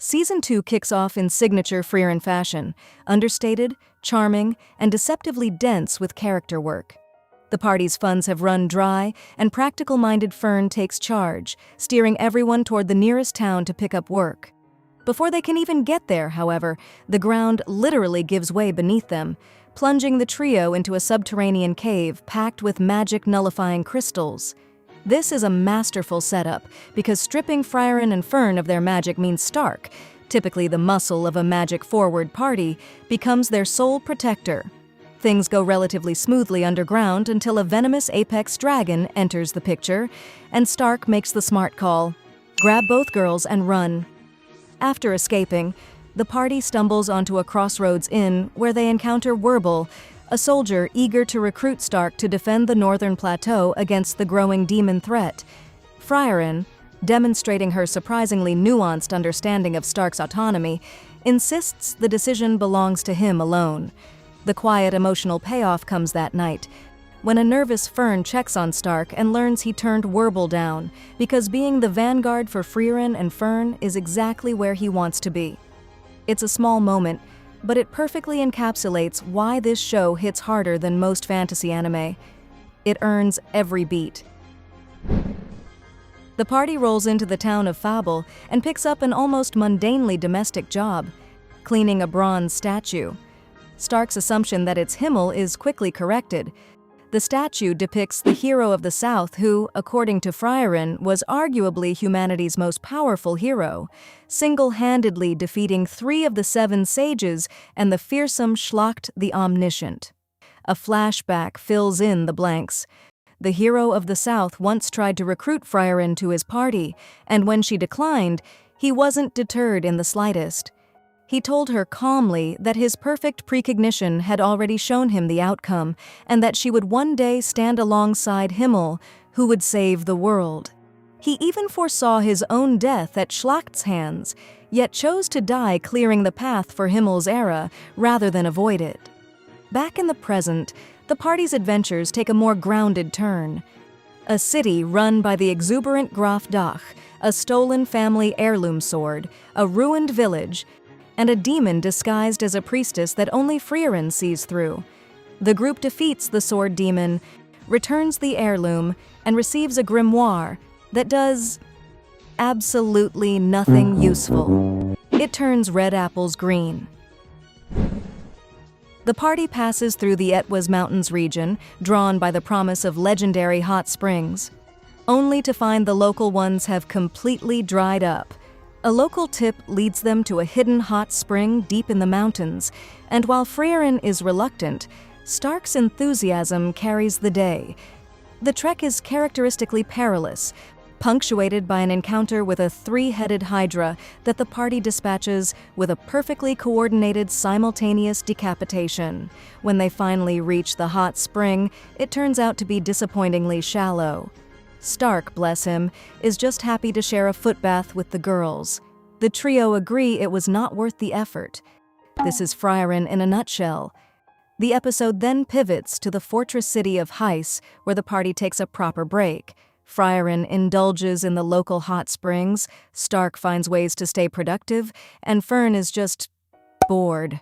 Season 2 kicks off in signature Frieren fashion, understated, charming, and deceptively dense with character work. The party's funds have run dry, and practical-minded Fern takes charge, steering everyone toward the nearest town to pick up work. Before they can even get there, however, the ground literally gives way beneath them, plunging the trio into a subterranean cave packed with magic-nullifying crystals. This is a masterful setup, because stripping Frieren and Fern of their magic means Stark, typically the muscle of a magic-forward party, becomes their sole protector. Things go relatively smoothly underground until a venomous apex dragon enters the picture, and Stark makes the smart call: grab both girls and run. After escaping, the party stumbles onto a crossroads inn where they encounter Werbel, a soldier eager to recruit Stark to defend the Northern Plateau against the growing demon threat. Frieren, demonstrating her surprisingly nuanced understanding of Stark's autonomy, insists the decision belongs to him alone. The quiet emotional payoff comes that night, when a nervous Fern checks on Stark and learns he turned Werbel down, because being the vanguard for Frieren and Fern is exactly where he wants to be. It's a small moment, but it perfectly encapsulates why this show hits harder than most fantasy anime. It earns every beat. The party rolls into the town of Fabel and picks up an almost mundanely domestic job, cleaning a bronze statue. Stark's assumption that it's Himmel is quickly corrected. The statue depicts the hero of the South who, according to Frieren, was arguably humanity's most powerful hero, single-handedly defeating 3 of the 7 sages and the fearsome Schlacht the Omniscient. A flashback fills in the blanks. The hero of the South once tried to recruit Frieren to his party, and when she declined, he wasn't deterred in the slightest. He told her calmly that his perfect precognition had already shown him the outcome, and that she would one day stand alongside Himmel, who would save the world. He even foresaw his own death at Schlacht's hands, yet chose to die clearing the path for Himmel's era rather than avoid it. Back in the present, the party's adventures take a more grounded turn. A city run by the exuberant Graf Dach, a stolen family heirloom sword, a ruined village, and a demon disguised as a priestess that only Frieren sees through. The group defeats the sword demon, returns the heirloom, and receives a grimoire that does absolutely nothing useful. It turns red apples green. The party passes through the Etwas Mountains region, drawn by the promise of legendary hot springs, only to find the local ones have completely dried up. A local tip leads them to a hidden hot spring deep in the mountains, and while Frieren is reluctant, Stark's enthusiasm carries the day. The trek is characteristically perilous, punctuated by an encounter with a 3-headed hydra that the party dispatches with a perfectly coordinated simultaneous decapitation. When they finally reach the hot spring, it turns out to be disappointingly shallow. Stark, bless him, is just happy to share a footbath with the girls. The trio agree it was not worth the effort. This is Frieren in a nutshell. The episode then pivots to the fortress city of Heiss, where the party takes a proper break. Frieren indulges in the local hot springs, Stark finds ways to stay productive, and Fern is just bored.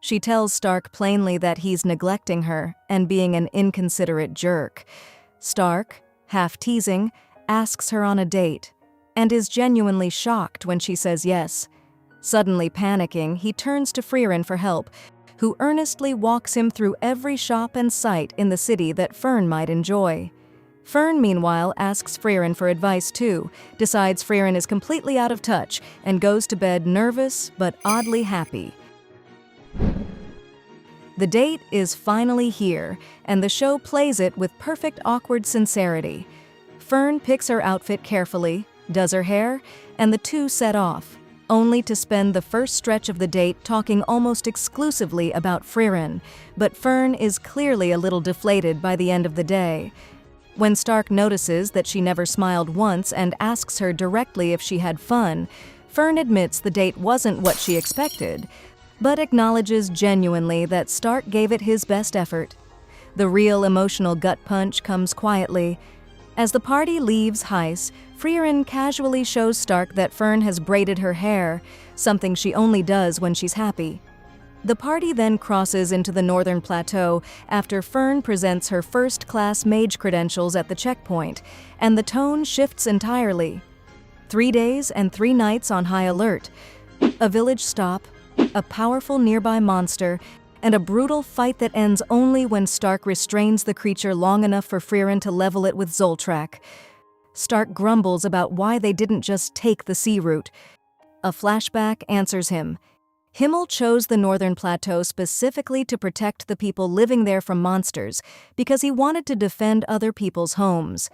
She tells Stark plainly that he's neglecting her and being an inconsiderate jerk. Stark, half teasing, asks her on a date, and is genuinely shocked when she says yes. Suddenly panicking, he turns to Frieren for help, who earnestly walks him through every shop and site in the city that Fern might enjoy. Fern, meanwhile, asks Frieren for advice too, decides Frieren is completely out of touch, and goes to bed nervous but oddly happy. The date is finally here, and the show plays it with perfect awkward sincerity. Fern picks her outfit carefully, does her hair, and the two set off, only to spend the first stretch of the date talking almost exclusively about Frieren, but Fern is clearly a little deflated by the end of the day. When Stark notices that she never smiled once and asks her directly if she had fun, Fern admits the date wasn't what she expected, but acknowledges genuinely that Stark gave it his best effort. The real emotional gut punch comes quietly. As the party leaves Heiss, Frieren casually shows Stark that Fern has braided her hair, something she only does when she's happy. The party then crosses into the Northern Plateau after Fern presents her first-class mage credentials at the checkpoint, and the tone shifts entirely. 3 days and 3 nights on high alert, a village stop, a powerful nearby monster, and a brutal fight that ends only when Stark restrains the creature long enough for Frieren to level it with Zoltrak. Stark grumbles about why they didn't just take the sea route. A flashback answers him. Himmel chose the Northern Plateau specifically to protect the people living there from monsters because he wanted to defend other people's homes.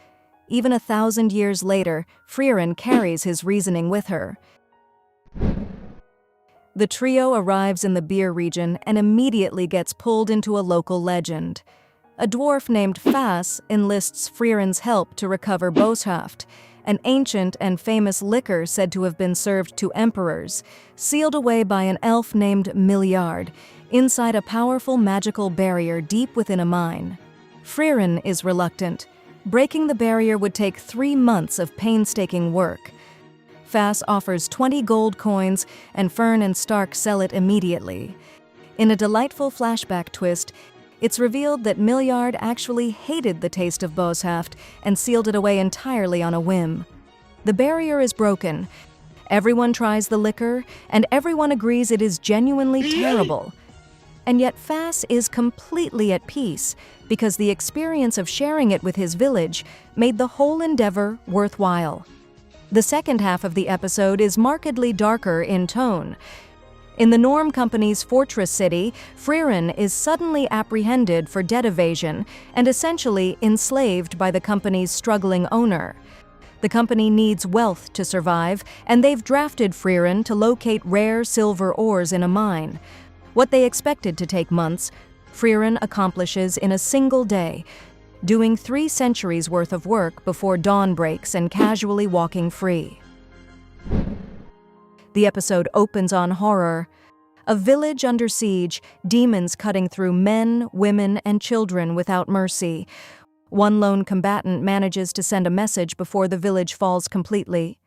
Even 1,000 years later, Frieren carries his reasoning with her. The trio arrives in the beer region and immediately gets pulled into a local legend. A dwarf named Fass enlists Frieren's help to recover Botschaft, an ancient and famous liquor said to have been served to emperors, sealed away by an elf named Milliard, inside a powerful magical barrier deep within a mine. Frieren is reluctant. Breaking the barrier would take 3 months of painstaking work. Fass offers 20 gold coins, and Fern and Stark sell it immediately. In a delightful flashback twist, it's revealed that Milliard actually hated the taste of Botschaft and sealed it away entirely on a whim. The barrier is broken. Everyone tries the liquor, and everyone agrees it is genuinely terrible. And yet Fass is completely at peace, because the experience of sharing it with his village made the whole endeavor worthwhile. The second half of the episode is markedly darker in tone. In the Norm Company's fortress city, Frieren is suddenly apprehended for debt evasion and essentially enslaved by the company's struggling owner. The company needs wealth to survive, and they've drafted Frieren to locate rare silver ores in a mine. What they expected to take months, Frieren accomplishes in a single day, doing 3 centuries worth of work before dawn breaks and casually walking free. The episode opens on horror. A village under siege, demons cutting through men, women, and children without mercy. One lone combatant manages to send a message before the village falls completely.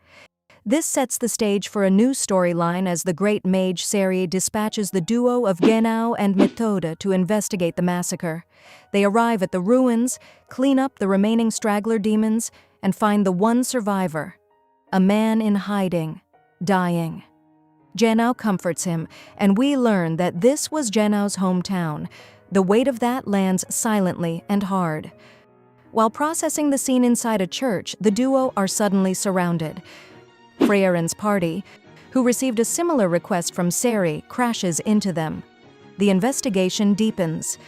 This sets the stage for a new storyline as the great mage Seri dispatches the duo of Genau and Methode to investigate the massacre. They arrive at the ruins, clean up the remaining straggler demons, and find the one survivor, a man in hiding, dying. Genau comforts him, and we learn that this was Genau's hometown. The weight of that lands silently and hard. While processing the scene inside a church, the duo are suddenly surrounded. Frieren's party, who received a similar request from Seri, crashes into them. The investigation deepens.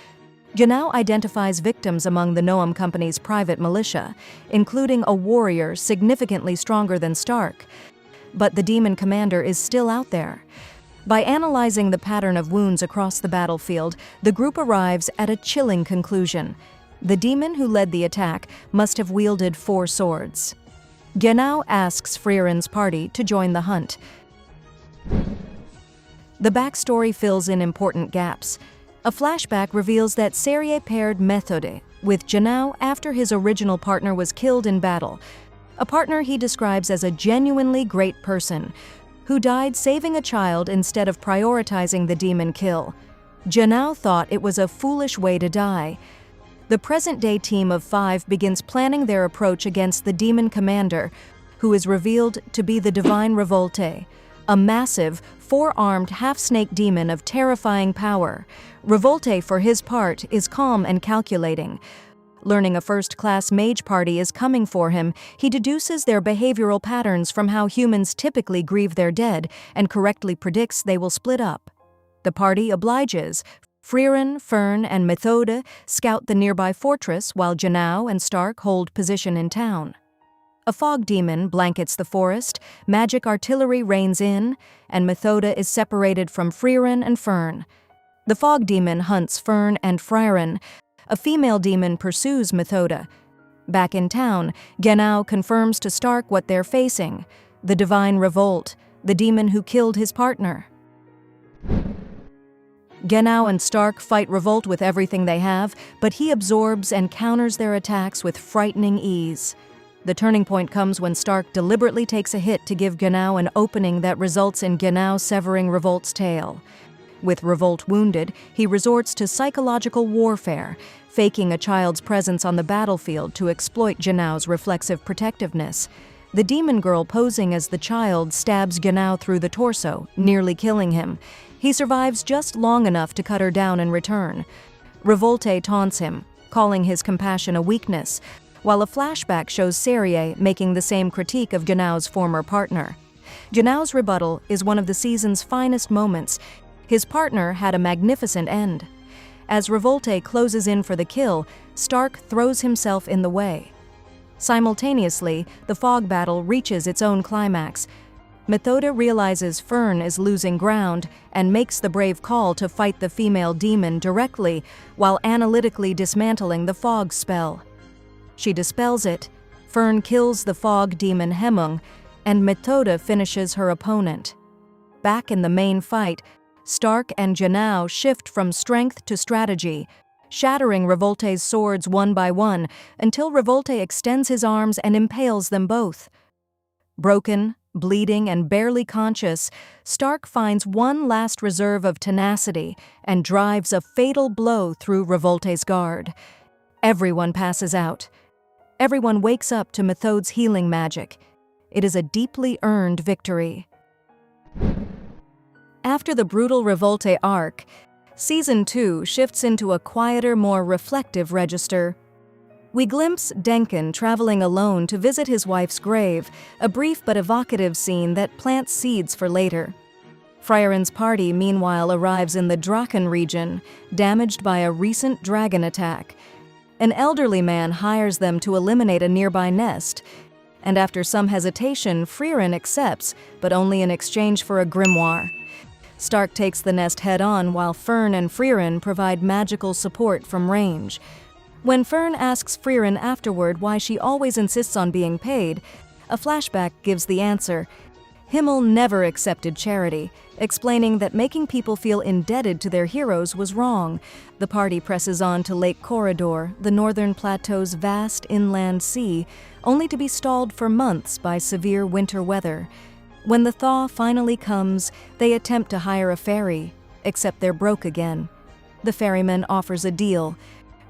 Genau identifies victims among the Noam Company's private militia, including a warrior significantly stronger than Stark. But the demon commander is still out there. By analyzing the pattern of wounds across the battlefield, the group arrives at a chilling conclusion. The demon who led the attack must have wielded 4 swords. Genau asks Frieren's party to join the hunt. The backstory fills in important gaps. A flashback reveals that Seri paired Methode with Genau after his original partner was killed in battle, a partner he describes as a genuinely great person, who died saving a child instead of prioritizing the demon kill. Genau thought it was a foolish way to die. The present-day team of 5 begins planning their approach against the demon commander, who is revealed to be the Divine Revolte, a massive, 4-armed half-snake demon of terrifying power. Revolte, for his part, is calm and calculating. Learning a first-class mage party is coming for him, he deduces their behavioral patterns from how humans typically grieve their dead and correctly predicts they will split up. The party obliges. Frieren, Fern, and Methode scout the nearby fortress while Genau and Stark hold position in town. A fog demon blankets the forest, magic artillery rains in, and Methode is separated from Frieren and Fern. The fog demon hunts Fern and Frieren. A female demon pursues Methode. Back in town, Genau confirms to Stark what they're facing: the Divine Revolte, the demon who killed his partner. Genau and Stark fight Revolt with everything they have, but he absorbs and counters their attacks with frightening ease. The turning point comes when Stark deliberately takes a hit to give Genau an opening that results in Genau severing Revolte's tail. With Revolte wounded, he resorts to psychological warfare, faking a child's presence on the battlefield to exploit Genau's reflexive protectiveness. The demon girl posing as the child stabs Genau through the torso, nearly killing him. He survives just long enough to cut her down in return. Revolte taunts him, calling his compassion a weakness, while a flashback shows Serie making the same critique of Genau's former partner. Genau's rebuttal is one of the season's finest moments. His partner had a magnificent end. As Revolte closes in for the kill, Stark throws himself in the way. Simultaneously, the fog battle reaches its own climax. Methode realizes Fern is losing ground and makes the brave call to fight the female demon directly while analytically dismantling the fog spell. She dispels it, Fern kills the fog demon Himmel, and Methode finishes her opponent. Back in the main fight, Stark and Genau shift from strength to strategy, shattering Revolte's swords one by one until Revolte extends his arms and impales them both. Broken, bleeding, and barely conscious, Stark finds one last reserve of tenacity and drives a fatal blow through Revolte's guard. Everyone passes out. Everyone wakes up to Methode's healing magic. It is a deeply earned victory. After the brutal Revolte arc, Season 2 shifts into a quieter, more reflective register. We glimpse Denken traveling alone to visit his wife's grave, a brief but evocative scene that plants seeds for later. Frieren's party, meanwhile, arrives in the Drachen region, damaged by a recent dragon attack. An elderly man hires them to eliminate a nearby nest, and after some hesitation, Frieren accepts, but only in exchange for a grimoire. Stark takes the nest head-on while Fern and Frieren provide magical support from range. When Fern asks Frieren afterward why she always insists on being paid, a flashback gives the answer. Himmel never accepted charity, explaining that making people feel indebted to their heroes was wrong. The party presses on to Lake Corridor, the Northern Plateau's vast inland sea, only to be stalled for months by severe winter weather. When the thaw finally comes, they attempt to hire a ferry, except they're broke again. The ferryman offers a deal.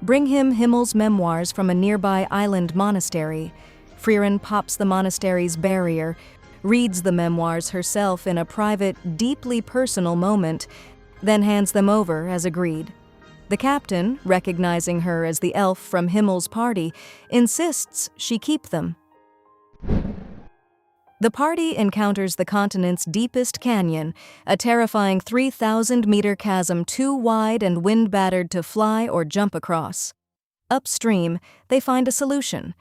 Bring him Himmel's memoirs from a nearby island monastery. Frieren pops the monastery's barrier, reads the memoirs herself in a private, deeply personal moment, then hands them over as agreed. The captain, recognizing her as the elf from Himmel's party, insists she keep them. The party encounters the continent's deepest canyon, a terrifying 3,000-meter chasm too wide and wind-battered to fly or jump across. Upstream, they find a solution.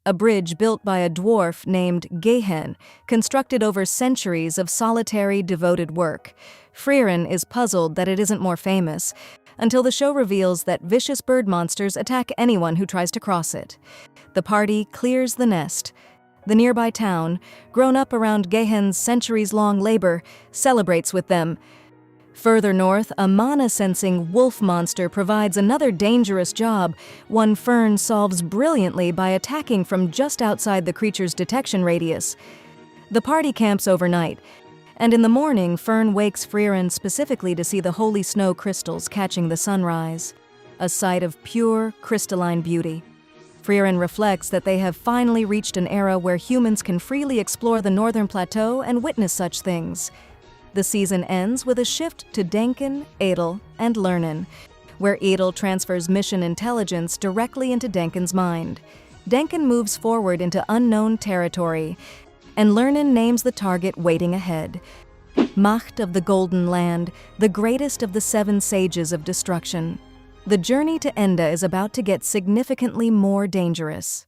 A bridge built by a dwarf named Gehen, constructed over centuries of solitary, devoted work. Frieren is puzzled that it isn't more famous, until the show reveals that vicious bird monsters attack anyone who tries to cross it. The party clears the nest. The nearby town, grown up around Gehen's centuries-long labor, celebrates with them. Further north, a mana-sensing wolf monster provides another dangerous job, one Fern solves brilliantly by attacking from just outside the creature's detection radius. The party camps overnight, and in the morning, Fern wakes Frieren specifically to see the holy snow crystals catching the sunrise, a sight of pure, crystalline beauty. Frieren reflects that they have finally reached an era where humans can freely explore the Northern Plateau and witness such things. The season ends with a shift to Denken, Adel, and Lernen, where Adel transfers mission intelligence directly into Denken's mind. Denken moves forward into unknown territory, and Lernen names the target waiting ahead. Macht of the Golden Land, the greatest of the 7 sages of destruction. The journey to Enda is about to get significantly more dangerous.